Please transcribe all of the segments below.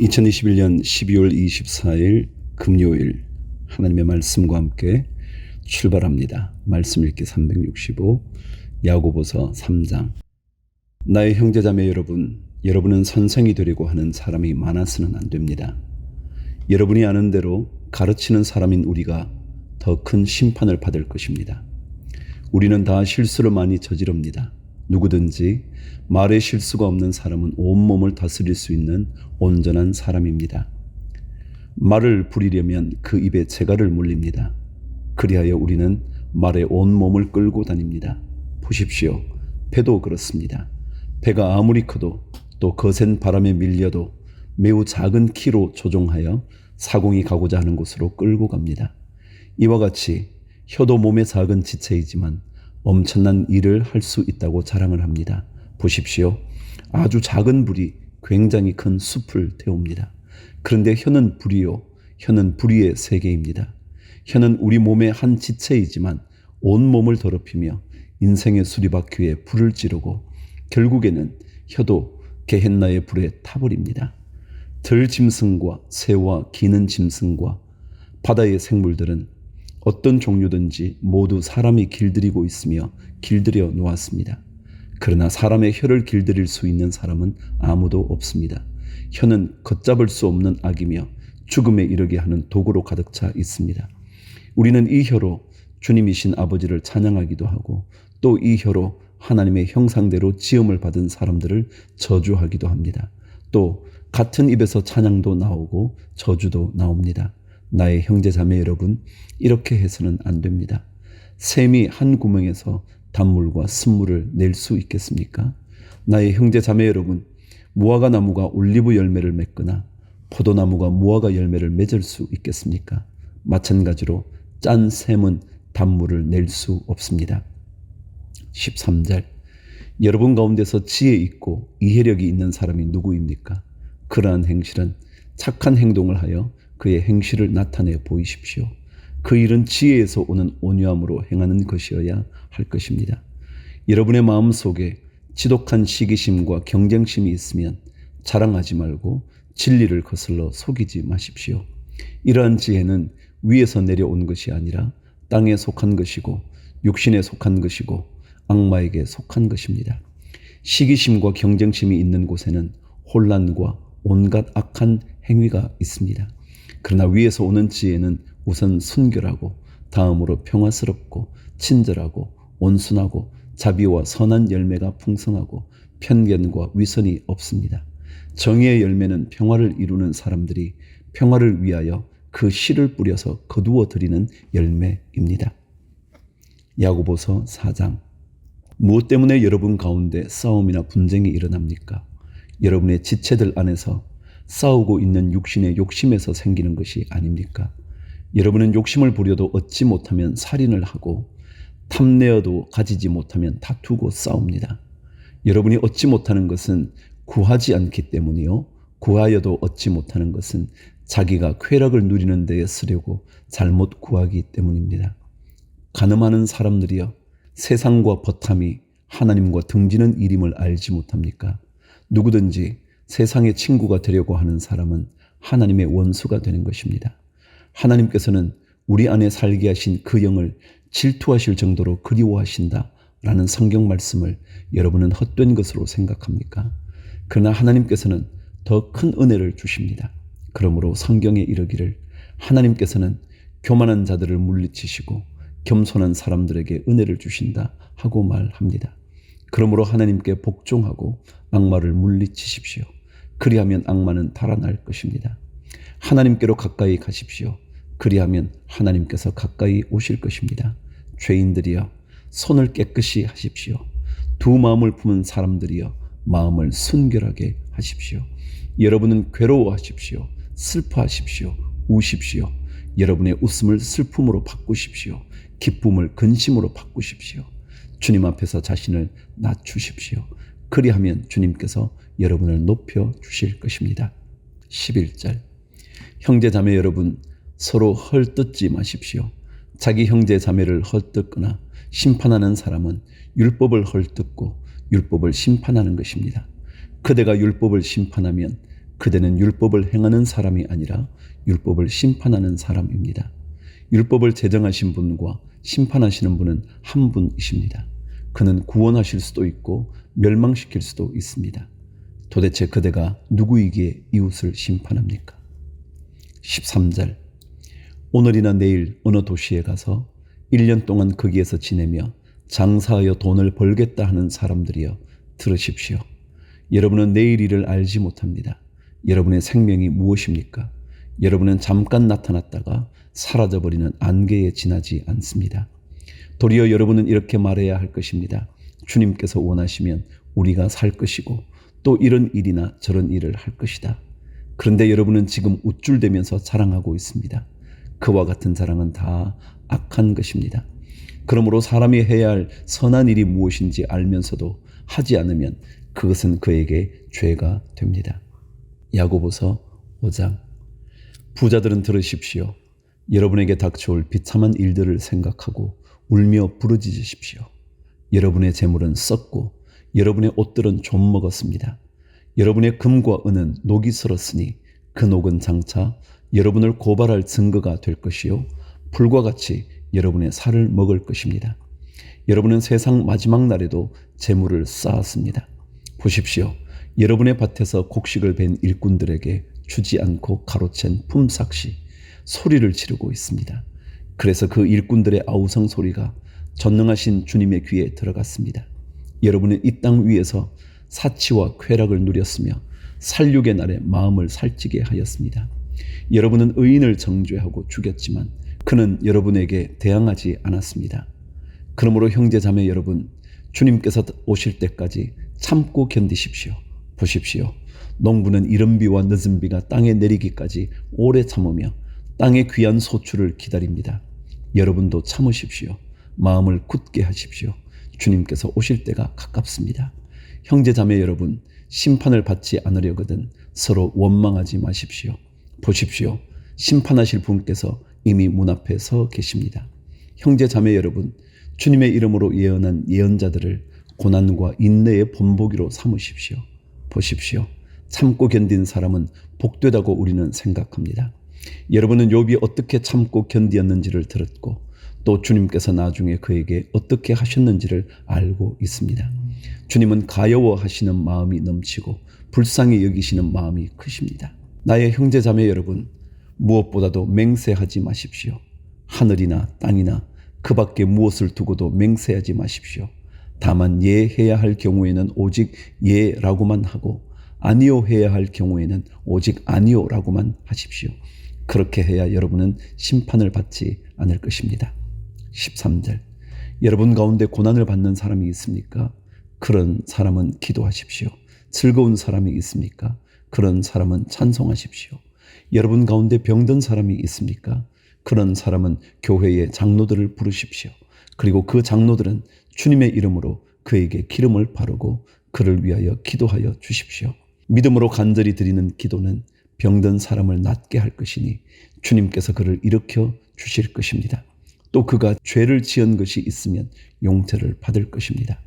2021년 12월 24일 금요일 하나님의 말씀과 함께 출발합니다. 말씀 읽기 365 야고보서 3장. 나의 형제자매 여러분, 여러분은 선생이 되려고 하는 사람이 많아서는 안 됩니다. 여러분이 아는 대로 가르치는 사람인 우리가 더 큰 심판을 받을 것입니다. 우리는 다 실수를 많이 저지릅니다. 누구든지 말에 실수가 없는 사람은 온몸을 다스릴 수 있는 온전한 사람입니다. 말을 부리려면 그 입에 재갈을 물립니다. 그리하여 우리는 말에 온몸을 끌고 다닙니다. 보십시오. 배도 그렇습니다. 배가 아무리 커도 또 거센 바람에 밀려도 매우 작은 키로 조종하여 사공이 가고자 하는 곳으로 끌고 갑니다. 이와 같이 혀도 몸의 작은 지체이지만 엄청난 일을 할 수 있다고 자랑을 합니다. 보십시오. 아주 작은 불이 굉장히 큰 숲을 태웁니다. 그런데 혀는 불이요. 혀는 불의의 세계입니다. 혀는 우리 몸의 한 지체이지만 온몸을 더럽히며 인생의 수리바퀴에 불을 지르고 결국에는 혀도 게헨나의 불에 타버립니다. 들짐승과 새와 기는 짐승과 바다의 생물들은 어떤 종류든지 모두 사람이 길들이고 있으며 길들여 놓았습니다. 그러나 사람의 혀를 길들일 수 있는 사람은 아무도 없습니다. 혀는 걷잡을 수 없는 악이며 죽음에 이르게 하는 도구로 가득 차 있습니다. 우리는 이 혀로 주님이신 아버지를 찬양하기도 하고 또 이 혀로 하나님의 형상대로 지음을 받은 사람들을 저주하기도 합니다. 또 같은 입에서 찬양도 나오고 저주도 나옵니다. 나의 형제자매 여러분, 이렇게 해서는 안 됩니다. 샘이 한 구멍에서 단물과 쓴물을 낼 수 있겠습니까? 나의 형제자매 여러분, 무화과 나무가 올리브 열매를 맺거나 포도나무가 무화과 열매를 맺을 수 있겠습니까? 마찬가지로 짠 샘은 단물을 낼 수 없습니다. 13절. 여러분 가운데서 지혜 있고 이해력이 있는 사람이 누구입니까? 그러한 행실은 착한 행동을 하여 그의 행실을 나타내 보이십시오. 그 일은 지혜에서 오는 온유함으로 행하는 것이어야 할 것입니다. 여러분의 마음속에 지독한 시기심과 경쟁심이 있으면 자랑하지 말고 진리를 거슬러 속이지 마십시오. 이러한 지혜는 위에서 내려온 것이 아니라 땅에 속한 것이고 육신에 속한 것이고 악마에게 속한 것입니다. 시기심과 경쟁심이 있는 곳에는 혼란과 온갖 악한 행위가 있습니다. 그러나 위에서 오는 지혜는 우선 순결하고 다음으로 평화스럽고 친절하고 온순하고 자비와 선한 열매가 풍성하고 편견과 위선이 없습니다. 정의의 열매는 평화를 이루는 사람들이 평화를 위하여 그 씨를 뿌려서 거두어 드리는 열매입니다. 야고보서 4장. 무엇 때문에 여러분 가운데 싸움이나 분쟁이 일어납니까? 여러분의 지체들 안에서 싸우고 있는 육신의 욕심에서 생기는 것이 아닙니까? 여러분은 욕심을 부려도 얻지 못하면 살인을 하고 탐내어도 가지지 못하면 다투고 싸웁니다. 여러분이 얻지 못하는 것은 구하지 않기 때문이요. 구하여도 얻지 못하는 것은 자기가 쾌락을 누리는 데에 쓰려고 잘못 구하기 때문입니다. 간음하는 사람들이여, 세상과 버탐이 하나님과 등지는 일임을 알지 못합니까? 누구든지 세상의 친구가 되려고 하는 사람은 하나님의 원수가 되는 것입니다. 하나님께서는 우리 안에 살게 하신 그 영을 질투하실 정도로 그리워하신다라는 성경 말씀을 여러분은 헛된 것으로 생각합니까? 그러나 하나님께서는 더 큰 은혜를 주십니다. 그러므로 성경에 이르기를 하나님께서는 교만한 자들을 물리치시고 겸손한 사람들에게 은혜를 주신다 하고 말합니다. 그러므로 하나님께 복종하고 악마를 물리치십시오. 그리하면 악마는 달아날 것입니다. 하나님께로 가까이 가십시오. 그리하면 하나님께서 가까이 오실 것입니다. 죄인들이여, 손을 깨끗이 하십시오. 두 마음을 품은 사람들이여, 마음을 순결하게 하십시오. 여러분은 괴로워하십시오. 슬퍼하십시오. 우십시오. 여러분의 웃음을 슬픔으로 바꾸십시오. 기쁨을 근심으로 바꾸십시오. 주님 앞에서 자신을 낮추십시오. 그리하면 주님께서 여러분을 높여 주실 것입니다. 11절. 형제 자매 여러분, 서로 헐뜯지 마십시오. 자기 형제 자매를 헐뜯거나 심판하는 사람은 율법을 헐뜯고 율법을 심판하는 것입니다. 그대가 율법을 심판하면 그대는 율법을 행하는 사람이 아니라 율법을 심판하는 사람입니다. 율법을 제정하신 분과 심판하시는 분은 한 분이십니다. 그는 구원하실 수도 있고 멸망시킬 수도 있습니다. 도대체 그대가 누구이기에 이웃을 심판합니까? 13절. 오늘이나 내일 어느 도시에 가서 1년 동안 거기에서 지내며 장사하여 돈을 벌겠다 하는 사람들이여 들으십시오. 여러분은 내일 일을 알지 못합니다. 여러분의 생명이 무엇입니까? 여러분은 잠깐 나타났다가 사라져버리는 안개에 지나지 않습니다. 도리어 여러분은 이렇게 말해야 할 것입니다. 주님께서 원하시면 우리가 살 것이고 또 이런 일이나 저런 일을 할 것이다. 그런데 여러분은 지금 우쭐대면서 자랑하고 있습니다. 그와 같은 자랑은 다 악한 것입니다. 그러므로 사람이 해야 할 선한 일이 무엇인지 알면서도 하지 않으면 그것은 그에게 죄가 됩니다. 야고보서 5장. 부자들은 들으십시오. 여러분에게 닥쳐올 비참한 일들을 생각하고 울며 부르짖으십시오. 여러분의 재물은 썩고 여러분의 옷들은 좀 먹었습니다. 여러분의 금과 은은 녹이 슬었으니 그 녹은 장차 여러분을 고발할 증거가 될 것이요 불과 같이 여러분의 살을 먹을 것입니다. 여러분은 세상 마지막 날에도 재물을 쌓았습니다. 보십시오. 여러분의 밭에서 곡식을 벤 일꾼들에게 주지 않고 가로챈 품삯이 소리를 지르고 있습니다. 그래서 그 일꾼들의 아우성 소리가 전능하신 주님의 귀에 들어갔습니다. 여러분은 이 땅 위에서 사치와 쾌락을 누렸으며 살육의 날에 마음을 살찌게 하였습니다. 여러분은 의인을 정죄하고 죽였지만 그는 여러분에게 대항하지 않았습니다. 그러므로 형제 자매 여러분, 주님께서 오실 때까지 참고 견디십시오. 보십시오. 농부는 이른 비와 늦은 비가 땅에 내리기까지 오래 참으며 땅의 귀한 소출을 기다립니다. 여러분도 참으십시오. 마음을 굳게 하십시오. 주님께서 오실 때가 가깝습니다. 형제 자매 여러분, 심판을 받지 않으려거든 서로 원망하지 마십시오. 보십시오. 심판하실 분께서 이미 문 앞에 서 계십니다. 형제 자매 여러분, 주님의 이름으로 예언한 예언자들을 고난과 인내의 본보기로 삼으십시오. 보십시오. 참고 견딘 사람은 복되다고 우리는 생각합니다. 여러분은 욥이 어떻게 참고 견디었는지를 들었고 또 주님께서 나중에 그에게 어떻게 하셨는지를 알고 있습니다. 주님은 가여워하시는 마음이 넘치고 불쌍히 여기시는 마음이 크십니다. 나의 형제 자매 여러분, 무엇보다도 맹세하지 마십시오. 하늘이나 땅이나 그 밖에 무엇을 두고도 맹세하지 마십시오. 다만 예해야 할 경우에는 오직 예라고만 하고 아니요 해야 할 경우에는 오직 아니요라고만 하십시오. 그렇게 해야 여러분은 심판을 받지 않을 것입니다. 13절. 여러분 가운데 고난을 받는 사람이 있습니까? 그런 사람은 기도하십시오. 즐거운 사람이 있습니까? 그런 사람은 찬송하십시오. 여러분 가운데 병든 사람이 있습니까? 그런 사람은 교회의 장로들을 부르십시오. 그리고 그 장로들은 주님의 이름으로 그에게 기름을 바르고 그를 위하여 기도하여 주십시오. 믿음으로 간절히 드리는 기도는 병든 사람을 낫게 할 것이니 주님께서 그를 일으켜 주실 것입니다. 또 그가 죄를 지은 것이 있으면 용서를 받을 것입니다.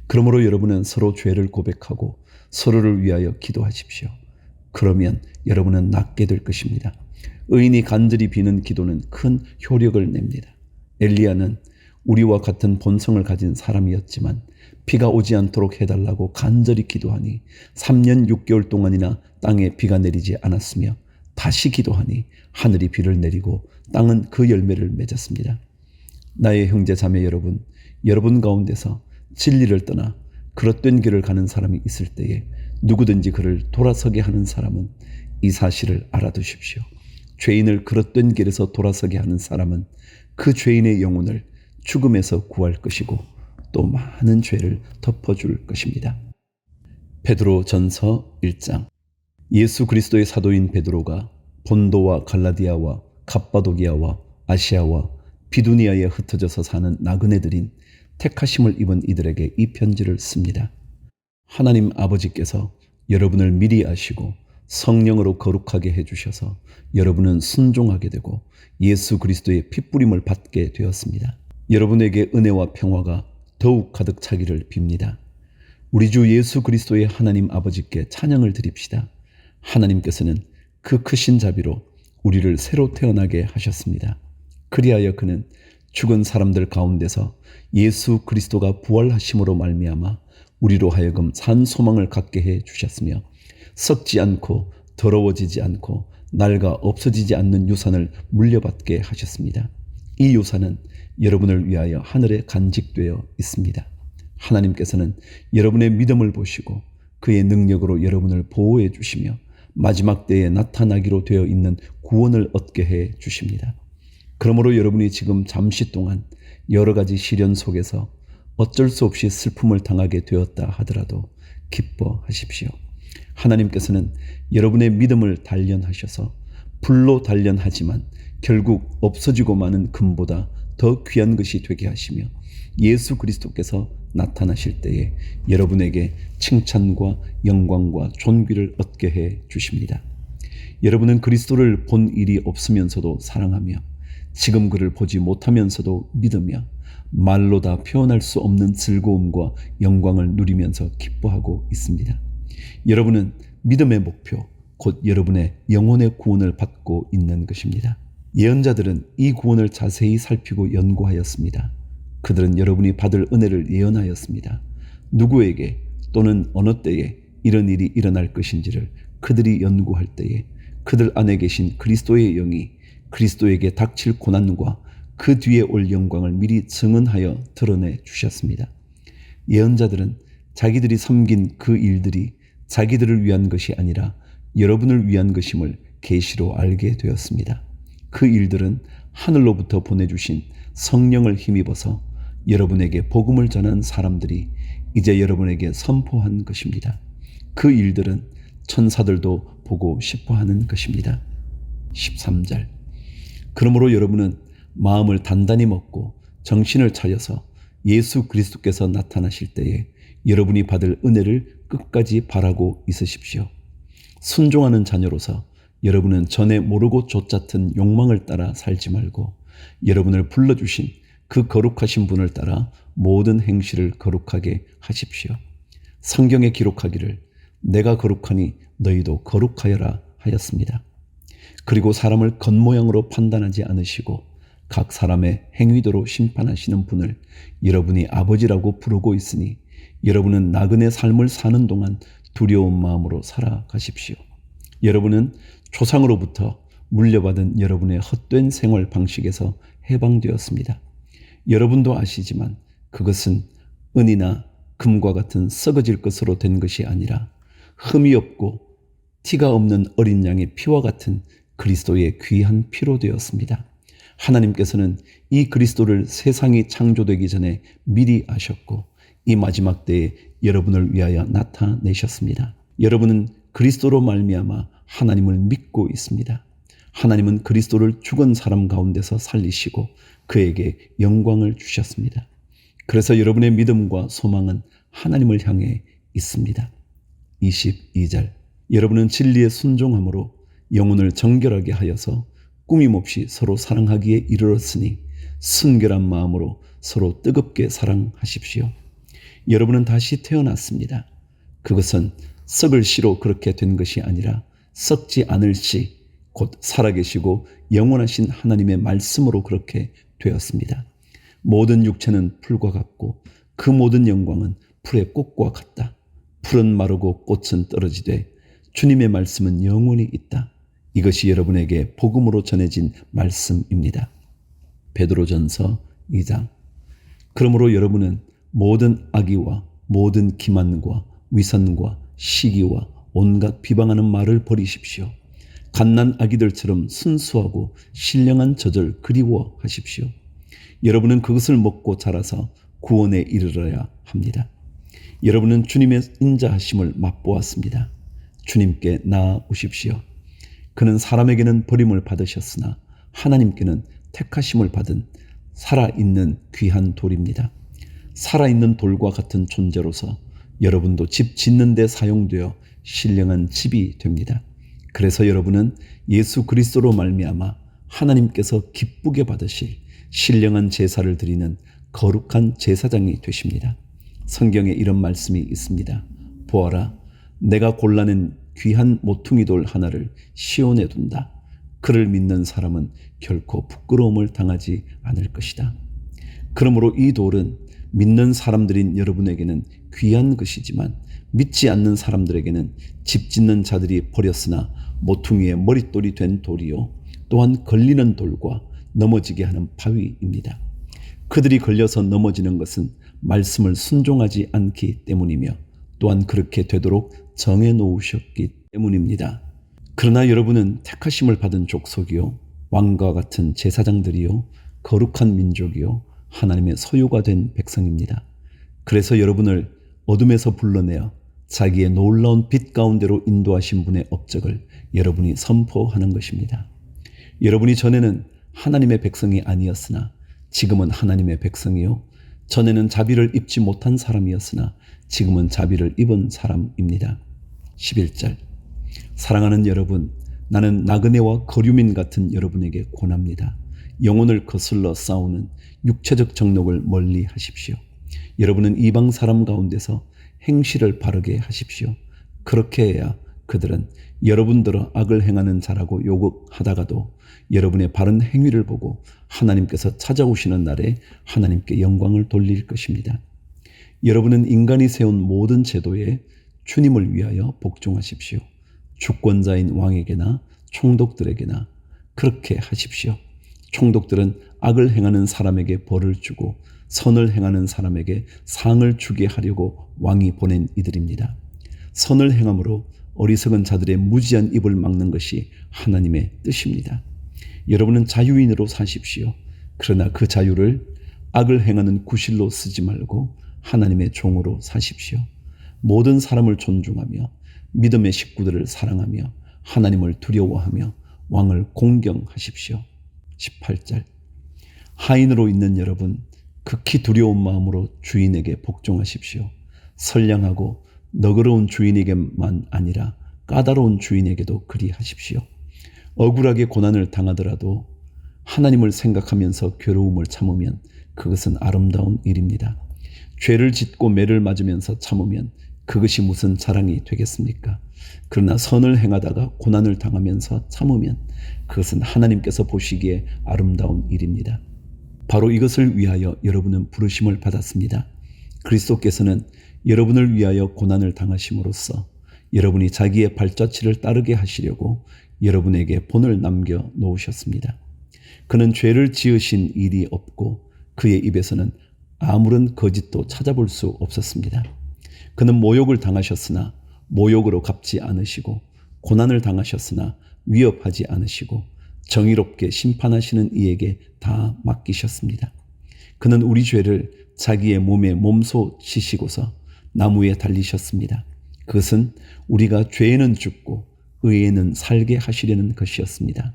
그러므로 여러분은 서로 죄를 고백하고 서로를 위하여 기도하십시오. 그러면 여러분은 낫게 될 것입니다. 의인이 간절히 비는 기도는 큰 효력을 냅니다. 엘리야는 우리와 같은 본성을 가진 사람이었지만 비가 오지 않도록 해달라고 간절히 기도하니 3년 6개월 동안이나 땅에 비가 내리지 않았으며 다시 기도하니 하늘이 비를 내리고 땅은 그 열매를 맺었습니다. 나의 형제 자매 여러분, 여러분 가운데서 진리를 떠나 그릇된 길을 가는 사람이 있을 때에 누구든지 그를 돌아서게 하는 사람은 이 사실을 알아두십시오. 죄인을 그릇된 길에서 돌아서게 하는 사람은 그 죄인의 영혼을 죽음에서 구할 것이고 또 많은 죄를 덮어줄 것입니다. 베드로 전서 1장. 예수 그리스도의 사도인 베드로가 본도와 갈라디아와 갑바도기아와 아시아와 비두니아에 흩어져서 사는 나그네들인 택하심을 입은 이들에게 이 편지를 씁니다. 하나님 아버지께서 여러분을 미리 아시고 성령으로 거룩하게 해주셔서 여러분은 순종하게 되고 예수 그리스도의 핏부림을 받게 되었습니다. 여러분에게 은혜와 평화가 더욱 가득 차기를 빕니다. 우리 주 예수 그리스도의 하나님 아버지께 찬양을 드립시다. 하나님께서는 그 크신 자비로 우리를 새로 태어나게 하셨습니다. 그리하여 그는 죽은 사람들 가운데서 예수 그리스도가 부활하심으로 말미암아 우리로 하여금 산 소망을 갖게 해 주셨으며 썩지 않고 더러워지지 않고 낡아 없어지지 않는 유산을 물려받게 하셨습니다. 이 유산은 여러분을 위하여 하늘에 간직되어 있습니다. 하나님께서는 여러분의 믿음을 보시고 그의 능력으로 여러분을 보호해 주시며 마지막 때에 나타나기로 되어 있는 구원을 얻게 해 주십니다. 그러므로 여러분이 지금 잠시 동안 여러 가지 시련 속에서 어쩔 수 없이 슬픔을 당하게 되었다 하더라도 기뻐하십시오. 하나님께서는 여러분의 믿음을 단련하셔서 불로 단련하지만 결국 없어지고 마는 금보다 더 귀한 것이 되게 하시며 예수 그리스도께서 나타나실 때에 여러분에게 칭찬과 영광과 존귀를 얻게 해 주십니다. 여러분은 그리스도를 본 일이 없으면서도 사랑하며 지금 그를 보지 못하면서도 믿으며 말로 다 표현할 수 없는 즐거움과 영광을 누리면서 기뻐하고 있습니다. 여러분은 믿음의 목표, 곧 여러분의 영혼의 구원을 받고 있는 것입니다. 예언자들은 이 구원을 자세히 살피고 연구하였습니다. 그들은 여러분이 받을 은혜를 예언하였습니다. 누구에게 또는 어느 때에 이런 일이 일어날 것인지를 그들이 연구할 때에 그들 안에 계신 그리스도의 영이 그리스도에게 닥칠 고난과 그 뒤에 올 영광을 미리 증언하여 드러내 주셨습니다. 예언자들은 자기들이 섬긴 그 일들이 자기들을 위한 것이 아니라 여러분을 위한 것임을 계시로 알게 되었습니다. 그 일들은 하늘로부터 보내주신 성령을 힘입어서 여러분에게 복음을 전한 사람들이 이제 여러분에게 선포한 것입니다. 그 일들은 천사들도 보고 싶어하는 것입니다. 13절. 그러므로 여러분은 마음을 단단히 먹고 정신을 차려서 예수 그리스도께서 나타나실 때에 여러분이 받을 은혜를 끝까지 바라고 있으십시오. 순종하는 자녀로서 여러분은 전에 모르고 좇았던 욕망을 따라 살지 말고 여러분을 불러주신 그 거룩하신 분을 따라 모든 행실을 거룩하게 하십시오. 성경에 기록하기를 내가 거룩하니 너희도 거룩하여라 하였습니다. 그리고 사람을 겉모양으로 판단하지 않으시고 각 사람의 행위대로 심판하시는 분을 여러분이 아버지라고 부르고 있으니 여러분은 나그네 삶을 사는 동안 두려운 마음으로 살아가십시오. 여러분은 조상으로부터 물려받은 여러분의 헛된 생활 방식에서 해방되었습니다. 여러분도 아시지만 그것은 은이나 금과 같은 썩어질 것으로 된 것이 아니라 흠이 없고 티가 없는 어린 양의 피와 같은 그리스도의 귀한 피로 되었습니다. 하나님께서는 이 그리스도를 세상이 창조되기 전에 미리 아셨고 이 마지막 때에 여러분을 위하여 나타내셨습니다. 여러분은 그리스도로 말미암아 하나님을 믿고 있습니다. 하나님은 그리스도를 죽은 사람 가운데서 살리시고 그에게 영광을 주셨습니다. 그래서 여러분의 믿음과 소망은 하나님을 향해 있습니다. 22절. 여러분은 진리에 순종함으로 영혼을 정결하게 하여서 꾸밈없이 서로 사랑하기에 이르렀으니 순결한 마음으로 서로 뜨겁게 사랑하십시오. 여러분은 다시 태어났습니다. 그것은 썩을 씨로 그렇게 된 것이 아니라 썩지 않을 씨, 곧 살아계시고 영원하신 하나님의 말씀으로 그렇게 되었습니다. 모든 육체는 풀과 같고 그 모든 영광은 풀의 꽃과 같다. 풀은 마르고 꽃은 떨어지되 주님의 말씀은 영원히 있다. 이것이 여러분에게 복음으로 전해진 말씀입니다. 베드로전서 2장. 그러므로 여러분은 모든 악의와 모든 기만과 위선과 시기와 온갖 비방하는 말을 버리십시오. 갓난 아기들처럼 순수하고 신령한 젖을 그리워하십시오. 여러분은 그것을 먹고 자라서 구원에 이르러야 합니다. 여러분은 주님의 인자하심을 맛보았습니다. 주님께 나아오십시오. 그는 사람에게는 버림을 받으셨으나 하나님께는 택하심을 받은 살아있는 귀한 돌입니다. 살아있는 돌과 같은 존재로서 여러분도 집 짓는 데 사용되어 신령한 집이 됩니다. 그래서 여러분은 예수 그리스도로 말미암아 하나님께서 기쁘게 받으실 신령한 제사를 드리는 거룩한 제사장이 되십니다. 성경에 이런 말씀이 있습니다. 보아라, 내가 골라낸 귀한 모퉁이 돌 하나를 시온에 둔다. 그를 믿는 사람은 결코 부끄러움을 당하지 않을 것이다. 그러므로 이 돌은 믿는 사람들인 여러분에게는 귀한 것이지만 믿지 않는 사람들에게는 집 짓는 자들이 버렸으나 모퉁이의 머릿돌이 된 돌이요 또한 걸리는 돌과 넘어지게 하는 바위입니다. 그들이 걸려서 넘어지는 것은 말씀을 순종하지 않기 때문이며 또한 그렇게 되도록 정해 놓으셨기 때문입니다. 그러나 여러분은 택하심을 받은 족속이요 왕과 같은 제사장들이요 거룩한 민족이요 하나님의 소유가 된 백성입니다. 그래서 여러분을 어둠에서 불러내어 자기의 놀라운 빛 가운데로 인도하신 분의 업적을 여러분이 선포하는 것입니다. 여러분이 전에는 하나님의 백성이 아니었으나 지금은 하나님의 백성이요 전에는 자비를 입지 못한 사람이었으나 지금은 자비를 입은 사람입니다. 11절 사랑하는 여러분, 나는 나그네와 거류민 같은 여러분에게 권합니다. 영혼을 거슬러 싸우는 육체적 정욕을 멀리 하십시오. 여러분은 이방 사람 가운데서 행실을 바르게 하십시오. 그렇게 해야 그들은 여러분들어 악을 행하는 자라고 요구하다가도 여러분의 바른 행위를 보고 하나님께서 찾아오시는 날에 하나님께 영광을 돌릴 것입니다. 여러분은 인간이 세운 모든 제도에 주님을 위하여 복종하십시오. 주권자인 왕에게나 총독들에게나 그렇게 하십시오. 총독들은 악을 행하는 사람에게 벌을 주고 선을 행하는 사람에게 상을 주게 하려고 왕이 보낸 이들입니다. 선을 행함으로 어리석은 자들의 무지한 입을 막는 것이 하나님의 뜻입니다. 여러분은 자유인으로 사십시오. 그러나 그 자유를 악을 행하는 구실로 쓰지 말고 하나님의 종으로 사십시오. 모든 사람을 존중하며 믿음의 식구들을 사랑하며 하나님을 두려워하며 왕을 공경하십시오. 18절 하인으로 있는 여러분, 극히 두려운 마음으로 주인에게 복종하십시오. 선량하고 너그러운 주인에게만 아니라 까다로운 주인에게도 그리하십시오. 억울하게 고난을 당하더라도 하나님을 생각하면서 괴로움을 참으면 그것은 아름다운 일입니다. 죄를 짓고 매를 맞으면서 참으면 그것이 무슨 자랑이 되겠습니까? 그러나 선을 행하다가 고난을 당하면서 참으면 그것은 하나님께서 보시기에 아름다운 일입니다. 바로 이것을 위하여 여러분은 부르심을 받았습니다. 그리스도께서는 여러분을 위하여 고난을 당하심으로써 여러분이 자기의 발자취를 따르게 하시려고 여러분에게 본을 남겨 놓으셨습니다. 그는 죄를 지으신 일이 없고 그의 입에서는 아무런 거짓도 찾아볼 수 없었습니다. 그는 모욕을 당하셨으나 모욕으로 갚지 않으시고 고난을 당하셨으나 위협하지 않으시고 정의롭게 심판하시는 이에게 다 맡기셨습니다. 그는 우리 죄를 자기의 몸에 몸소 지시고서 나무에 달리셨습니다. 그것은 우리가 죄에는 죽고 의에는 살게 하시려는 것이었습니다.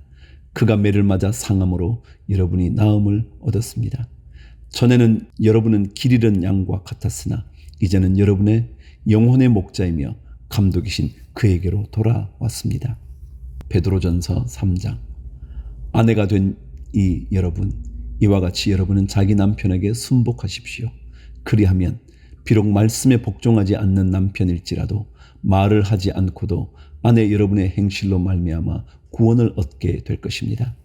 그가 매를 맞아 상함으로 여러분이 나음을 얻었습니다. 전에는 여러분은 길 잃은 양과 같았으나 이제는 여러분의 영혼의 목자이며 감독이신 그에게로 돌아왔습니다. 베드로전서 3장 아내가 된 이 여러분, 이와 같이 여러분은 자기 남편에게 순복하십시오. 그리하면 비록 말씀에 복종하지 않는 남편일지라도 말을 하지 않고도 아내 여러분의 행실로 말미암아 구원을 얻게 될 것입니다.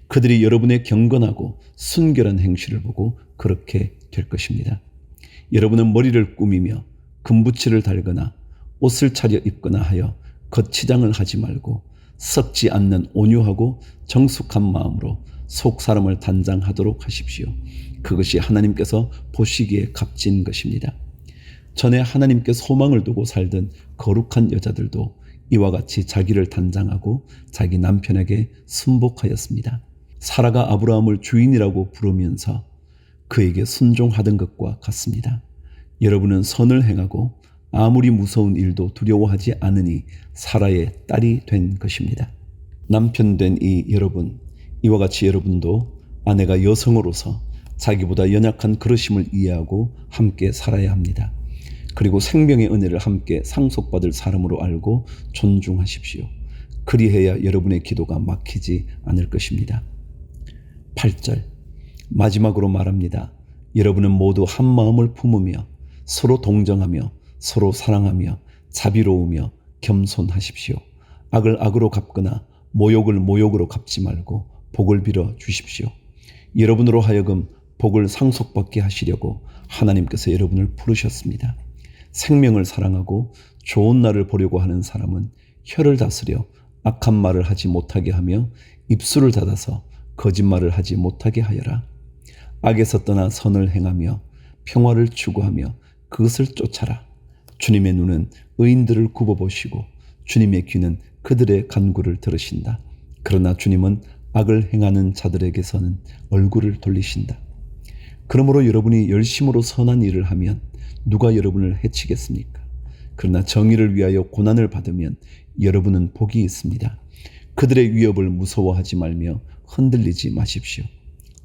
그들이 여러분의 경건하고 순결한 행실을 보고 그렇게 될 것입니다. 여러분은 머리를 꾸미며 금부치를 달거나 옷을 차려 입거나 하여 겉치장을 하지 말고 썩지 않는 온유하고 정숙한 마음으로 속 사람을 단장하도록 하십시오. 그것이 하나님께서 보시기에 값진 것입니다. 전에 하나님께 소망을 두고 살던 거룩한 여자들도 이와 같이 자기를 단장하고 자기 남편에게 순복하였습니다. 사라가 아브라함을 주인이라고 부르면서 그에게 순종하던 것과 같습니다. 여러분은 선을 행하고 아무리 무서운 일도 두려워하지 않으니 사라의 딸이 된 것입니다. 남편 된 이 여러분, 이와 같이 여러분도 아내가 여성으로서 자기보다 연약한 그릇임을 이해하고 함께 살아야 합니다. 그리고 생명의 은혜를 함께 상속받을 사람으로 알고 존중하십시오. 그리해야 여러분의 기도가 막히지 않을 것입니다. 8절 마지막으로 말합니다. 여러분은 모두 한 마음을 품으며 서로 동정하며 서로 사랑하며 자비로우며 겸손하십시오. 악을 악으로 갚거나 모욕을 모욕으로 갚지 말고 복을 빌어 주십시오. 여러분으로 하여금 복을 상속받게 하시려고 하나님께서 여러분을 부르셨습니다. 생명을 사랑하고 좋은 날을 보려고 하는 사람은 혀를 다스려 악한 말을 하지 못하게 하며 입술을 닫아서 거짓말을 하지 못하게 하여라. 악에서 떠나 선을 행하며 평화를 추구하며 그것을 쫓아라. 주님의 눈은 의인들을 굽어보시고 주님의 귀는 그들의 간구를 들으신다. 그러나 주님은 악을 행하는 자들에게서는 얼굴을 돌리신다. 그러므로 여러분이 열심으로 선한 일을 하면 누가 여러분을 해치겠습니까? 그러나 정의를 위하여 고난을 받으면 여러분은 복이 있습니다. 그들의 위협을 무서워하지 말며 흔들리지 마십시오.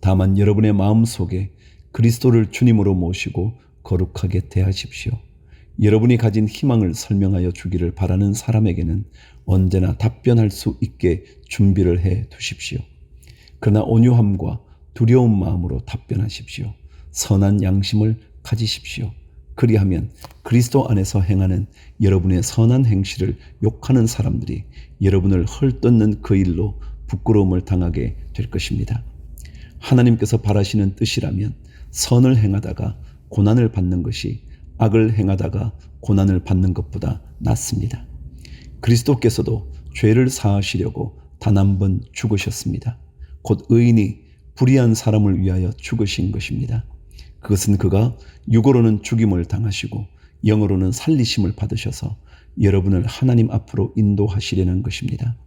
다만 여러분의 마음속에 그리스도를 주님으로 모시고 거룩하게 대하십시오. 여러분이 가진 희망을 설명하여 주기를 바라는 사람에게는 언제나 답변할 수 있게 준비를 해 두십시오. 그러나 온유함과 두려운 마음으로 답변하십시오. 선한 양심을 가지십시오. 그리하면 그리스도 안에서 행하는 여러분의 선한 행실을 욕하는 사람들이 여러분을 헐뜯는 그 일로 부끄러움을 당하게 될 것입니다. 하나님께서 바라시는 뜻이라면 선을 행하다가 고난을 받는 것이 악을 행하다가 고난을 받는 것보다 낫습니다. 그리스도께서도 죄를 사하시려고 단 한 번 죽으셨습니다. 곧 의인이 불의한 사람을 위하여 죽으신 것입니다. 그것은 그가 육으로는 죽임을 당하시고 영으로는 살리심을 받으셔서 여러분을 하나님 앞으로 인도하시려는 것입니다.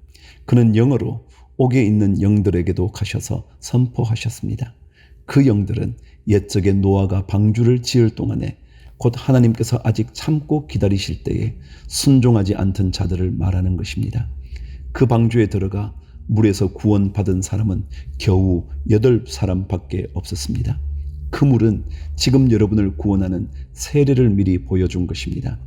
그는 영으로 옥에 있는 영들에게도 가셔서 선포하셨습니다. 그 영들은 옛적에 노아가 방주를 지을 동안에 곧 하나님께서 아직 참고 기다리실 때에 순종하지 않던 자들을 말하는 것입니다. 그 방주에 들어가 물에서 구원받은 사람은 겨우 8사람밖에 없었습니다. 그 물은 지금 여러분을 구원하는 세례를 미리 보여준 것입니다.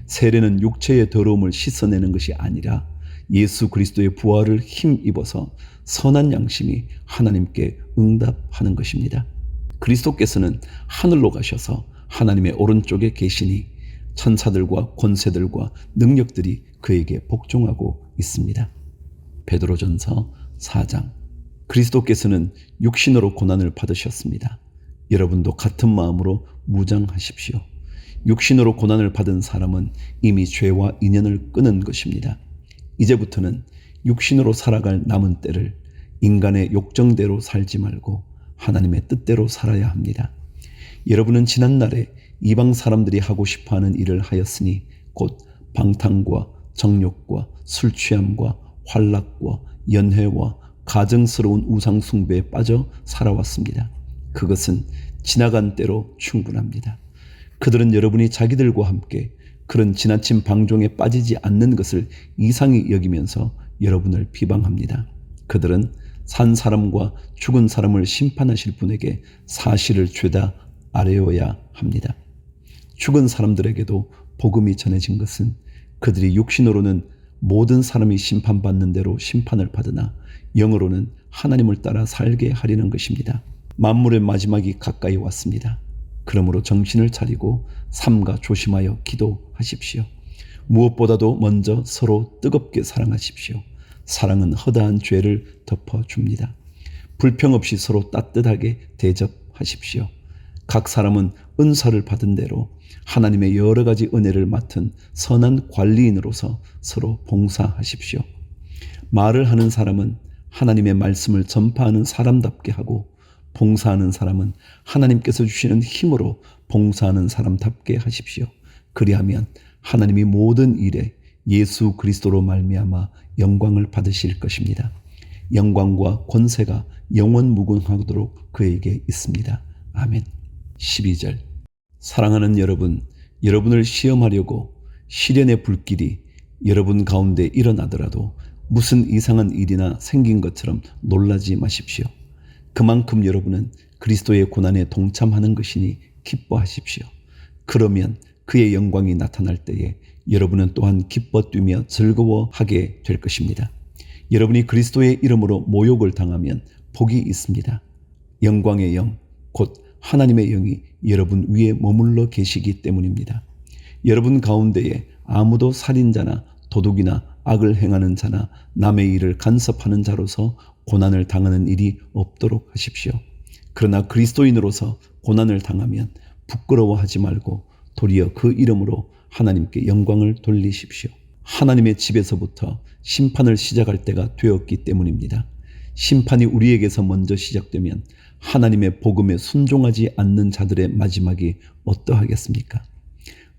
세례는 육체의 더러움을 씻어내는 것이 아니라 예수 그리스도의 부활을 힘입어서 선한 양심이 하나님께 응답하는 것입니다. 그리스도께서는 하늘로 가셔서 하나님의 오른쪽에 계시니 천사들과 권세들과 능력들이 그에게 복종하고 있습니다. 베드로전서 4장. 그리스도께서는 육신으로 고난을 받으셨습니다. 여러분도 같은 마음으로 무장하십시오. 육신으로 고난을 받은 사람은 이미 죄와 인연을 끊은 것입니다. 이제부터는 육신으로 살아갈 남은 때를 인간의 욕정대로 살지 말고 하나님의 뜻대로 살아야 합니다. 여러분은 지난날에 이방 사람들이 하고 싶어하는 일을 하였으니 곧 방탕과 정욕과 술 취함과 환락과 연회와 가증스러운 우상 숭배에 빠져 살아왔습니다. 그것은 지나간 때로 충분합니다. 그들은 여러분이 자기들과 함께 그런 지나친 방종에 빠지지 않는 것을 이상히 여기면서 여러분을 비방합니다. 그들은 산 사람과 죽은 사람을 심판하실 분에게 사실을 죄다 아뢰어야 합니다. 죽은 사람들에게도 복음이 전해진 것은 그들이 육신으로는 모든 사람이 심판받는 대로 심판을 받으나 영으로는 하나님을 따라 살게 하려는 것입니다. 만물의 마지막이 가까이 왔습니다. 그러므로 정신을 차리고 삼가 조심하여 기도하십시오. 무엇보다도 먼저 서로 뜨겁게 사랑하십시오. 사랑은 허다한 죄를 덮어줍니다. 불평 없이 서로 따뜻하게 대접하십시오. 각 사람은 은사를 받은 대로 하나님의 여러 가지 은혜를 맡은 선한 관리인으로서 서로 봉사하십시오. 말을 하는 사람은 하나님의 말씀을 전파하는 사람답게 하고 봉사하는 사람은 하나님께서 주시는 힘으로 봉사하는 사람답게 하십시오. 그리하면 하나님이 모든 일에 예수 그리스도로 말미암아 영광을 받으실 것입니다. 영광과 권세가 영원 무궁하도록 그에게 있습니다. 아멘. 12절. 사랑하는 여러분, 여러분을 시험하려고 시련의 불길이 여러분 가운데 일어나더라도 무슨 이상한 일이나 생긴 것처럼 놀라지 마십시오. 그만큼 여러분은 그리스도의 고난에 동참하는 것이니 기뻐하십시오. 그러면 그의 영광이 나타날 때에 여러분은 또한 기뻐 뛰며 즐거워하게 될 것입니다. 여러분이 그리스도의 이름으로 모욕을 당하면 복이 있습니다. 영광의 영, 곧 하나님의 영이 여러분 위에 머물러 계시기 때문입니다. 여러분 가운데에 아무도 살인자나 도둑이나 악을 행하는 자나 남의 일을 간섭하는 자로서 고난을 당하는 일이 없도록 하십시오. 그러나 그리스도인으로서 고난을 당하면 부끄러워하지 말고 도리어 그 이름으로 하나님께 영광을 돌리십시오. 하나님의 집에서부터 심판을 시작할 때가 되었기 때문입니다. 심판이 우리에게서 먼저 시작되면 하나님의 복음에 순종하지 않는 자들의 마지막이 어떠하겠습니까?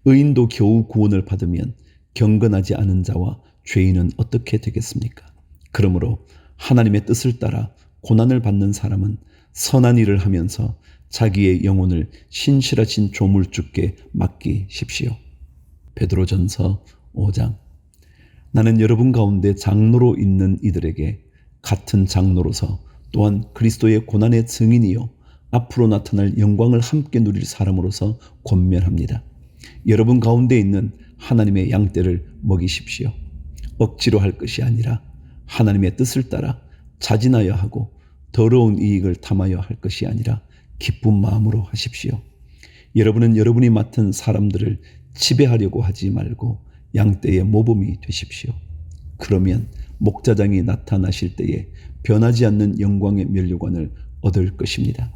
의인도 겨우 구원을 받으면 경건하지 않은 자와 죄인은 어떻게 되겠습니까? 그러므로 하나님의 뜻을 따라 고난을 받는 사람은 선한 일을 하면서 자기의 영혼을 신실하신 조물주께 맡기십시오. 베드로전서 5장. 나는 여러분 가운데 장로로 있는 이들에게 같은 장로로서 또한 그리스도의 고난의 증인이요 앞으로 나타날 영광을 함께 누릴 사람으로서 권면합니다. 여러분 가운데 있는 하나님의 양떼를 먹이십시오. 억지로 할 것이 아니라 하나님의 뜻을 따라 자진하여 하고 더러운 이익을 탐하여 할 것이 아니라 기쁜 마음으로 하십시오. 여러분은 여러분이 맡은 사람들을 지배하려고 하지 말고 양떼의 모범이 되십시오. 그러면 목자장이 나타나실 때에 변하지 않는 영광의 면류관을 얻을 것입니다.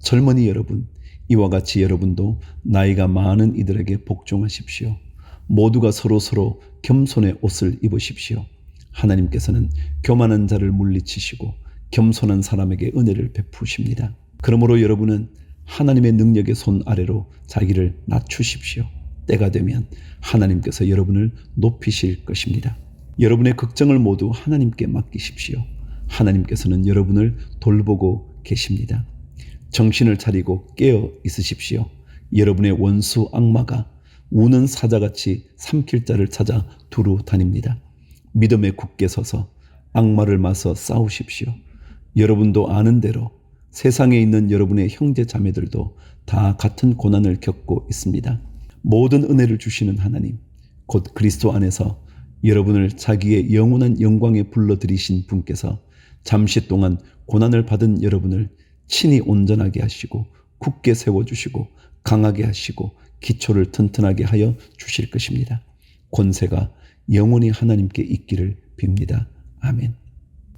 젊은이 여러분, 이와 같이 여러분도 나이가 많은 이들에게 복종하십시오. 모두가 서로 겸손의 옷을 입으십시오. 하나님께서는 교만한 자를 물리치시고 겸손한 사람에게 은혜를 베푸십니다. 그러므로 여러분은 하나님의 능력의 손 아래로 자기를 낮추십시오. 때가 되면 하나님께서 여러분을 높이실 것입니다. 여러분의 걱정을 모두 하나님께 맡기십시오. 하나님께서는 여러분을 돌보고 계십니다. 정신을 차리고 깨어 있으십시오. 여러분의 원수 악마가 우는 사자같이 삼킬 자를 찾아 두루 다닙니다. 믿음에 굳게 서서 악마를 맞서 싸우십시오. 여러분도 아는 대로 세상에 있는 여러분의 형제 자매들도 다 같은 고난을 겪고 있습니다. 모든 은혜를 주시는 하나님, 곧 그리스도 안에서 여러분을 자기의 영원한 영광에 불러들이신 분께서 잠시 동안 고난을 받은 여러분을 친히 온전하게 하시고 굳게 세워주시고 강하게 하시고 기초를 튼튼하게 하여 주실 것입니다. 권세가 영원히 하나님께 있기를 빕니다. 아멘.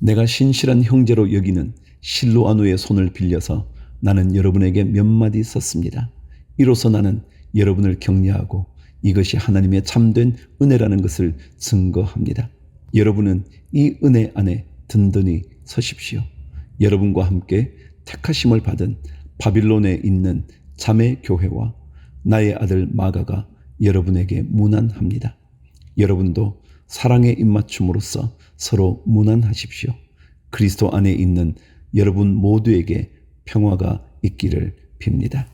내가 신실한 형제로 여기는 실로아노의 손을 빌려서 나는 여러분에게 몇 마디 썼습니다. 이로써 나는 여러분을 격려하고 이것이 하나님의 참된 은혜라는 것을 증거합니다. 여러분은 이 은혜 안에 든든히 서십시오. 여러분과 함께 택하심을 받은 바빌론에 있는 자매 교회와 나의 아들 마가가 여러분에게 문안합니다. 여러분도 사랑의 입맞춤으로써 서로 문안하십시오. 그리스도 안에 있는 여러분 모두에게 평화가 있기를 빕니다.